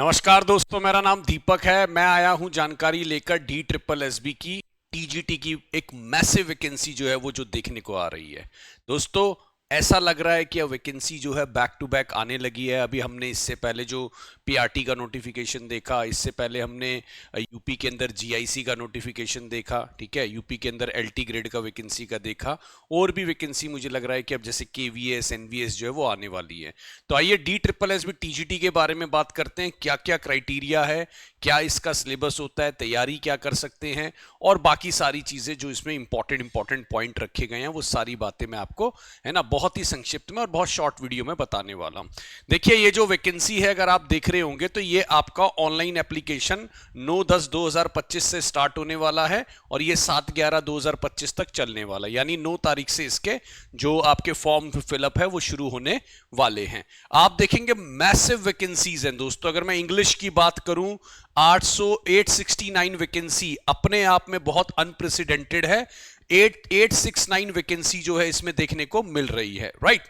नमस्कार दोस्तों, मेरा नाम दीपक है। मैं आया हूं जानकारी लेकर डी ट्रिपल एस बी की टीजीटी की एक मैसिव वैकेंसी जो है वो जो देखने को आ रही है। दोस्तों, ऐसा लग रहा है कि अब वैकेंसी जो है बैक टू बैक आने लगी है। अभी हमने इससे पहले जो पीआरटी का नोटिफिकेशन देखा, इससे पहले हमने यूपी के अंदर जीआईसी का नोटिफिकेशन देखा, ठीक है, यूपी के अंदर एलटी ग्रेड का वैकेंसी का देखा, और भी वैकेंसी मुझे लग रहा है कि अब जैसे केवीएस एनवीएस जो है वो आने वाली है। तो आइए D triple S B TGT के बारे में बात करते हैं। क्या क्या क्राइटेरिया है, क्या इसका सिलेबस होता है, तैयारी क्या कर सकते हैं, और बाकी सारी चीजें जो इसमें इंपॉर्टेंट पॉइंट रखे गए हैं वो सारी बातें मैं आपको, है ना, बहुत ही संक्षिप्त में और बहुत शॉर्ट वीडियो में बताने वाला हूं। देखिए, ये जो वैकेंसी है, अगर आप देख रहे होंगे तो ये आपका ऑनलाइन एप्लीकेशन 9/10/2025 से स्टार्ट होने वाला है और ये 7/11/2025 तक चलने वाला है। यानी 9 तारीख से इसके जो आपके फॉर्म फिलअप है वो शुरू होने वाले हैं। आप देखेंगे मैसिव वैकेंसीज हैं दोस्तों। अगर मैं इंग्लिश की बात करूं, 869 वैकेंसी अपने आप में बहुत अनप्रेसिडेंटेड है। 869 वैकेंसी जो है इसमें देखने को मिल रही है, राइट।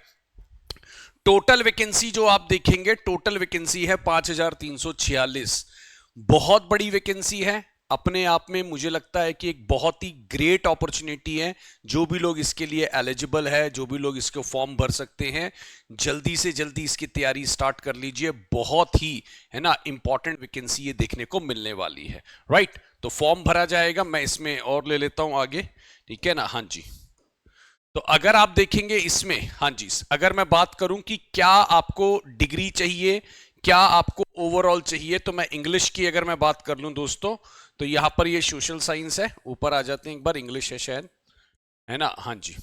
टोटल वैकेंसी जो आप देखेंगे, टोटल वैकेंसी है 5346। बहुत बड़ी वैकेंसी है अपने आप में। मुझे लगता है कि एक बहुत ही ग्रेट अपॉर्चुनिटी है। जो भी लोग इसके लिए एलिजिबल है, जो भी लोग इसको फॉर्म भर सकते हैं, जल्दी से जल्दी इसकी तैयारी स्टार्ट कर लीजिए। बहुत ही, है ना, इंपॉर्टेंट वैकेंसी ये देखने को मिलने वाली है, राइट। तो फॉर्म भरा जाएगा। मैं इसमें और ले लेता हूं आगे, ठीक है ना। हाँ जी, तो अगर आप देखेंगे इसमें, हाँ जी, अगर मैं बात करूं कि क्या आपको डिग्री चाहिए, क्या आपको ओवरऑल चाहिए, तो मैं इंग्लिश की अगर मैं बात कर लूं दोस्तों, तो यहां पर ये सोशल साइंस है। ऊपर आ जाते हैं एक बार, इंग्लिश है शायद, है ना। हाँ जी,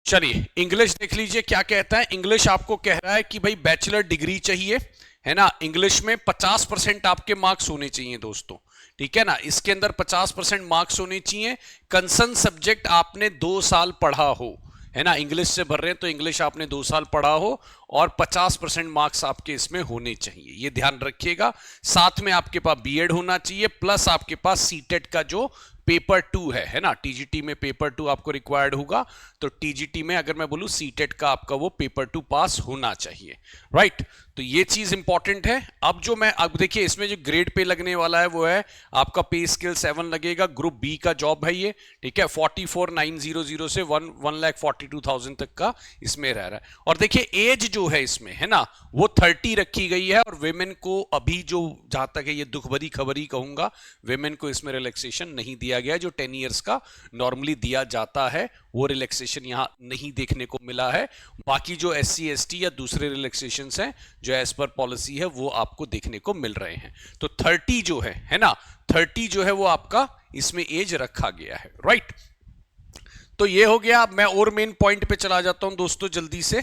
चलिए इंग्लिश देख लीजिए क्या कहता है। इंग्लिश आपको कह रहा है कि भाई बैचलर डिग्री चाहिए, है ना। इंग्लिश में 50% आपके मार्क्स होने चाहिए दोस्तों, ठीक है ना। इसके अंदर 50% मार्क्स होने चाहिए। कंसर्न सब्जेक्ट आपने 2 साल पढ़ा हो, है ना। इंग्लिश से भर रहे हैं तो इंग्लिश आपने 2 साल पढ़ा हो और 50% मार्क्स आपके इसमें होने चाहिए, ये ध्यान रखिएगा। साथ में आपके पास बीएड होना चाहिए, प्लस आपके पास सीटेट का जो पेपर 2 है ना। टीजीटी में पेपर 2 आपको रिक्वायर्ड होगा, तो टीजीटी में अगर मैं बोलूं सीटेट का आपका वो पेपर 2 पास होना चाहिए, राइट। तो ये चीज इंपॉर्टेंट है। अब देखिए इसमें जो ग्रेड पे लगने वाला है वो है आपका पे स्केल 7 लगेगा। ग्रुप बी का जॉब है ये, ठीक है। 44,900 से 1,42,000 तक का इसमें रह रहा है। और देखिए एज जो है इसमें, है ना, वो 30 रखी गई है। और वेमेन को अभी जो, जहां तक है ये दुख भरी खबर ही कहूंगा, वेमेन को इसमें रिलैक्सेशन नहीं दिया गया। जो 10 ईयर्स का नॉर्मली दिया जाता है वो रिलैक्सेशन यहां नहीं देखने को मिला है। बाकी जो SC ST या दूसरे रिलैक्सेशन हैं जो एज पर पॉलिसी है वो आपको देखने को मिल रहे हैं। तो 30 जो है ना, 30 जो है वो आपका इसमें एज रखा गया है, राइट। तो ये हो गया। अब मैं और मेन पॉइंट पे चला जाता हूं दोस्तों जल्दी से,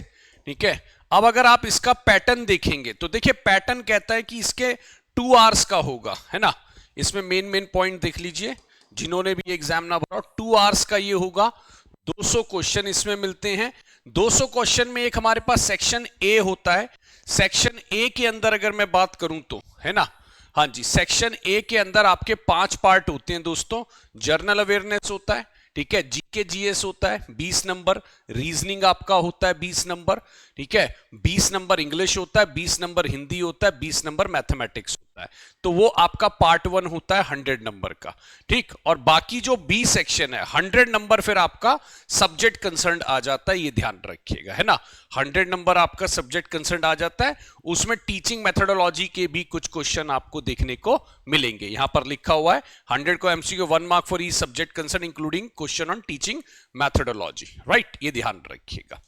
ठीक है। अब अगर आप इसका पैटर्न देखेंगे तो देखिए पैटर्न कहता है कि इसके 2 आवर्स का होगा, है ना। इसमें मेन पॉइंट देख लीजिए, जिन्होंने भी एग्जाम ना भरा, 2 आवर्स का ये होगा। 200 क्वेश्चन इसमें मिलते हैं। 200 क्वेश्चन में एक हमारे पास सेक्शन ए होता है। सेक्शन ए के अंदर अगर मैं बात करूं तो, है ना, हाँ जी, सेक्शन ए के अंदर आपके 5 पार्ट होते हैं दोस्तों। जर्नल अवेयरनेस होता है, ठीक है। जीके जीएस होता है 20 नंबर। रीजनिंग आपका होता है 20 नंबर, ठीक है। 20 नंबर इंग्लिश होता है, 20 नंबर हिंदी होता है, 20 नंबर मैथमेटिक्स होता है। तो वो आपका पार्ट 1 होता है 100 नंबर का, ठीक। और बाकी जो 20 सेक्शन है, 100 नंबर फिर आपका सब्जेक्ट कंसर्न आ जाता है, ये ध्यान रखिएगा, है ना। 100 नंबर आपका सब्जेक्ट कंसर्न आ जाता है। उसमें टीचिंग मेथोडोलॉजी के भी कुछ क्वेश्चन आपको देखने को मिलेंगे। यहां पर लिखा हुआ है 100 को MCQ 1 mark for each subject concern including question on teaching methodology, right, ये ध्यान रखिएगा।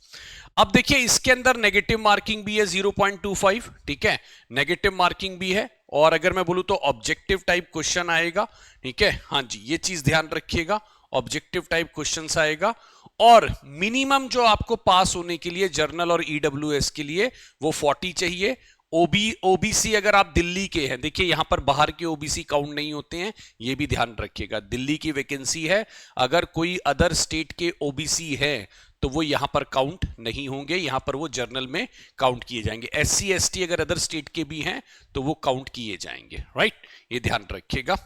अब देखिए इसके अंदर नेगेटिव मार्किंग भी है 0.25, ठीक है, नेगेटिव मार्किंग भी है। और अगर मैं बोलूं तो ऑब्जेक्टिव टाइप क्वेश्चन आएगा, ठीक है। हाँ जी, ये चीज ध्यान रखिएगा, ऑब्जेक्टिव टाइप क्वेश्चंस आएगा। और मिनिमम जो आपको पास होने के लिए जर्नल और EWS के लिए वो 40 चाहिए। ओबीसी अगर आप दिल्ली के हैं, देखिए यहां पर बाहर के ओबीसी काउंट नहीं होते हैं, ये भी ध्यान रखिएगा। दिल्ली की वैकेंसी है, अगर कोई अदर स्टेट के ओबीसी है तो वो यहां पर काउंट नहीं होंगे, यहां पर वो जर्नल में काउंट किए जाएंगे। SC ST अगर अदर स्टेट के भी हैं तो वो काउंट किए जाएंगे, राइट, ये ध्यान रखिएगा।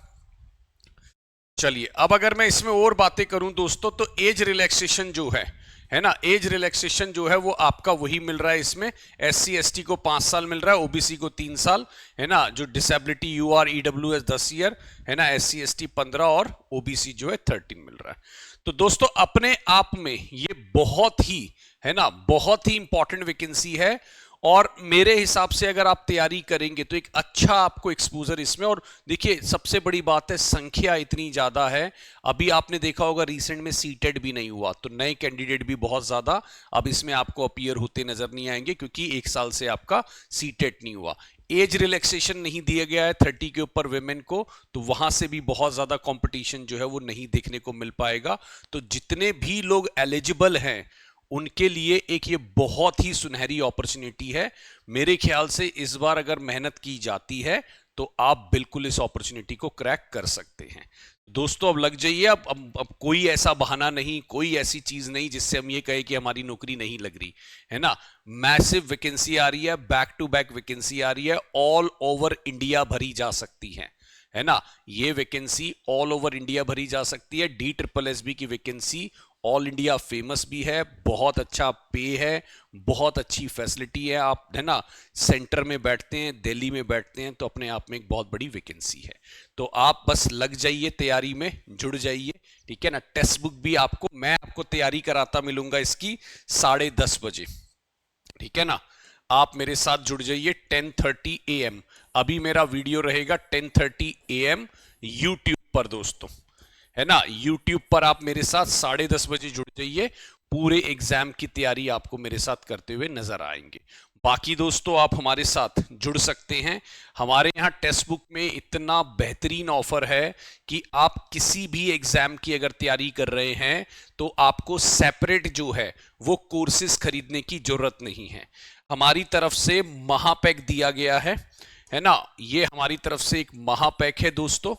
चलिए अब अगर मैं इसमें और बातें करूं दोस्तों, तो एज रिलैक्सेशन जो है है ना। एज रिलैक्सेशन जो है वो आपका वही मिल रहा है इसमें, SC ST को 5 साल मिल रहा है, OBC को 3 साल, है ना। जो डिसेबिलिटी UR EWS 10 ईयर, है ना। SC ST 15 और OBC जो है 13 मिल रहा है। तो दोस्तों अपने आप में ये बहुत ही, है ना, बहुत ही इंपॉर्टेंट वैकेंसी है, और मेरे हिसाब से अगर आप तैयारी करेंगे तो एक अच्छा आपको एक्सपोजर इसमें। और देखिए सबसे बड़ी बात है, संख्या इतनी ज्यादा है। अभी आपने देखा होगा रिसेंट में सीटेट भी नहीं हुआ, तो नए कैंडिडेट भी बहुत ज्यादा अब इसमें आपको अपीयर होते नजर नहीं आएंगे, क्योंकि 1 साल से आपका सीटेट नहीं हुआ। एज रिलैक्सेशन नहीं दिया गया है 30 के ऊपर वेमेन को, तो वहां से भी बहुत ज्यादा कंपटीशन जो है वो नहीं देखने को मिल पाएगा। तो जितने भी लोग एलिजिबल हैं उनके लिए एक ये बहुत ही सुनहरी अपॉर्चुनिटी है। मेरे ख्याल से इस बार अगर मेहनत की जाती है तो आप बिल्कुल इस अपॉर्चुनिटी को क्रैक कर सकते हैं। दोस्तों अब लग जाइए, अब कोई ऐसा बहाना नहीं, कोई ऐसी चीज नहीं जिससे हम ये कहें कि हमारी नौकरी नहीं लग रही, है ना। मैसिव वैकेंसी आ रही है, बैक टू बैक वैकेंसी आ रही है, ऑल ओवर इंडिया भरी जा सकती है ना। ये वैकेंसी ऑल ओवर इंडिया भरी जा सकती है। DSSB की वैकेंसी ऑल इंडिया फेमस भी है, बहुत अच्छा पे है, बहुत अच्छी फैसिलिटी है। आप, है ना, सेंटर में बैठते हैं, दिल्ली में बैठते हैं, तो अपने आप में एक बहुत बड़ी वैकेंसी है। तो आप बस लग जाइए तैयारी में, जुड़ जाइए, ठीक है ना। टेक्स्ट बुक भी मैं आपको तैयारी कराता मिलूंगा इसकी 10:30 बजे, ठीक है ना। आप मेरे साथ जुड़ जाइए 10:30 AM। अभी मेरा वीडियो रहेगा 10:30 AM यूट्यूब पर दोस्तों, है ना। YouTube पर आप मेरे साथ 10:30 बजे जुड़ जाइए, पूरे एग्जाम की तैयारी आपको मेरे साथ करते हुए नजर आएंगे। बाकी दोस्तों आप हमारे साथ जुड़ सकते हैं। हमारे यहाँ टेक्स्ट बुक में इतना बेहतरीन ऑफर है कि आप किसी भी एग्जाम की अगर तैयारी कर रहे हैं तो आपको सेपरेट जो है वो कोर्सेज खरीदने की जरूरत नहीं है। हमारी तरफ से महापैक दिया गया है ना। ये हमारी तरफ से एक महापैक है दोस्तों,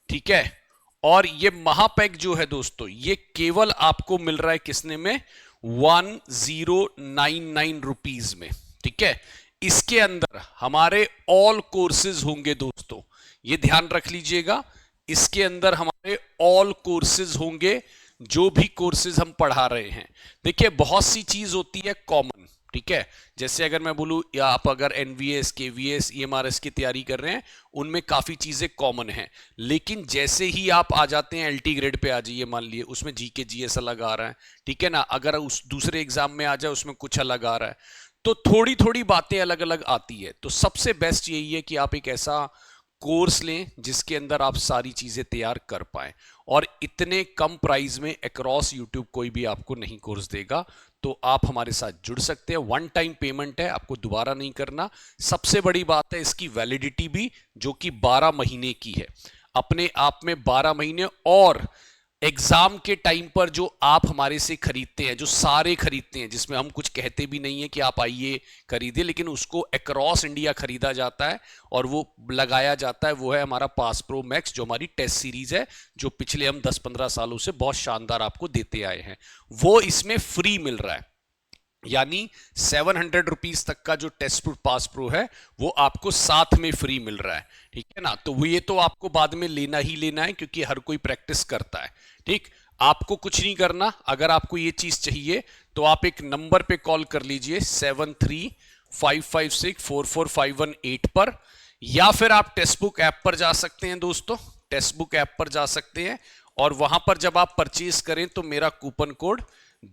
ठीक है। और ये महापैक जो है दोस्तों, ये केवल आपको मिल रहा है किसने में, 1099 रुपीज में, ठीक है। इसके अंदर हमारे ऑल कोर्सेज होंगे दोस्तों, ये ध्यान रख लीजिएगा। इसके अंदर हमारे ऑल कोर्सेज होंगे, जो भी कोर्सेज हम पढ़ा रहे हैं। देखिए बहुत सी चीज होती है कॉमन, ठीक है। जैसे अगर मैं बोलूं, या आप अगर NVS KVS EMRS की तैयारी कर रहे हैं, उनमें काफी चीजें कॉमन हैं। लेकिन जैसे ही आप आ जाते हैं LT ग्रेड पे आ जाइए, मान लिए उसमें GK GS अलग आ रहा है, ठीक है ना। अगर उस दूसरे एग्जाम में आ जाए उसमें कुछ अलग आ रहा है, तो थोड़ी थोड़ी बातें अलग अलग आती है। तो सबसे बेस्ट यही है कि आप एक ऐसा कोर्स लें जिसके अंदर आप सारी चीजें तैयार कर पाए, और इतने कम प्राइस में अक्रॉस यूट्यूब कोई भी आपको नहीं कोर्स देगा। तो आप हमारे साथ जुड़ सकते हैं। 1 टाइम पेमेंट है, आपको दोबारा नहीं करना। सबसे बड़ी बात है इसकी वैलिडिटी भी, जो कि 12 महीने की है, अपने आप में 12 महीने। और एग्जाम के टाइम पर जो आप हमारे से खरीदते हैं, जो सारे खरीदते हैं, जिसमें हम कुछ कहते भी नहीं है कि आप आइए खरीदिए, लेकिन उसको अक्रॉस इंडिया खरीदा जाता है और वो लगाया जाता है, वो है हमारा पास प्रो मैक्स, जो हमारी टेस्ट सीरीज है, जो पिछले हम 10-15 सालों से बहुत शानदार आपको देते आए हैं। वो इसमें फ्री मिल रहा है, यानी 700 रुपीज तक का जो टेस्ट पास प्रो है वो आपको साथ में फ्री मिल रहा है, ठीक है ना। तो ये तो आपको बाद में लेना ही लेना है, क्योंकि हर कोई प्रैक्टिस करता है, ठीक। आपको कुछ नहीं करना, अगर आपको ये चीज चाहिए तो आप एक नंबर पे कॉल कर लीजिए 7355644518 पर, या फिर आप टेक्स्ट बुक ऐप पर जा सकते हैं दोस्तों। टेक्स्ट बुक ऐप पर जा सकते हैं, और वहां पर जब आप परचेज करें तो मेरा कूपन कोड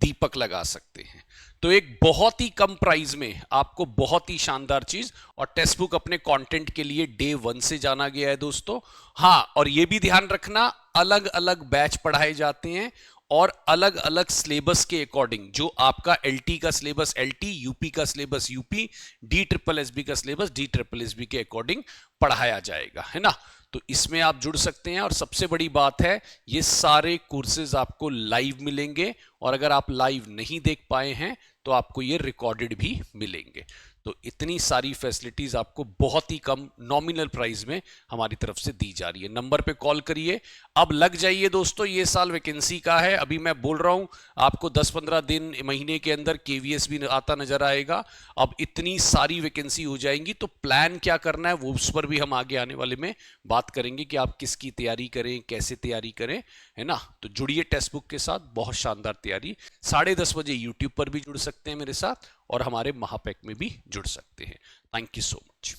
दीपक लगा सकते हैं। तो एक बहुत ही कम प्राइस में आपको बहुत ही शानदार चीज, और टेक्स्ट बुक अपने कंटेंट के लिए डे 1 से जाना गया है दोस्तों। हाँ, और ये भी ध्यान रखना, अलग अलग बैच पढ़ाए जाते हैं, और अलग अलग सिलेबस के अकॉर्डिंग, जो आपका LT का सिलेबस LT, UP का सिलेबस UP, DSSB का सिलेबस DSSB के अकॉर्डिंग पढ़ाया जाएगा, है ना। तो इसमें आप जुड़ सकते हैं। और सबसे बड़ी बात है, ये सारे कोर्सेज आपको लाइव मिलेंगे, और अगर आप लाइव नहीं देख पाए हैं तो आपको ये रिकॉर्डेड भी मिलेंगे। तो इतनी सारी फैसिलिटीज आपको बहुत ही कम नॉमिनल प्राइस में हमारी तरफ से दी जा रही है। नंबर पे कॉल करिए, अब लग जाइए दोस्तों। ये साल वैकेंसी का है, अभी मैं बोल रहा हूं आपको 10-15 दिन महीने के अंदर केवीएस भी आता नजर आएगा। अब इतनी सारी वैकेंसी हो जाएंगी तो प्लान क्या करना है वो उस पर भी हम आगे आने वाले में बात करेंगे कि आप किसकी तैयारी करें, कैसे तैयारी करें, है ना। तो जुड़िए टेक्स्ट बुक के साथ, बहुत शानदार तैयारी। 10:30 बजे यूट्यूब पर भी जुड़ सकते हैं मेरे साथ और हमारे महापैक में भी जुड़ सकते हैं। Thank you so much.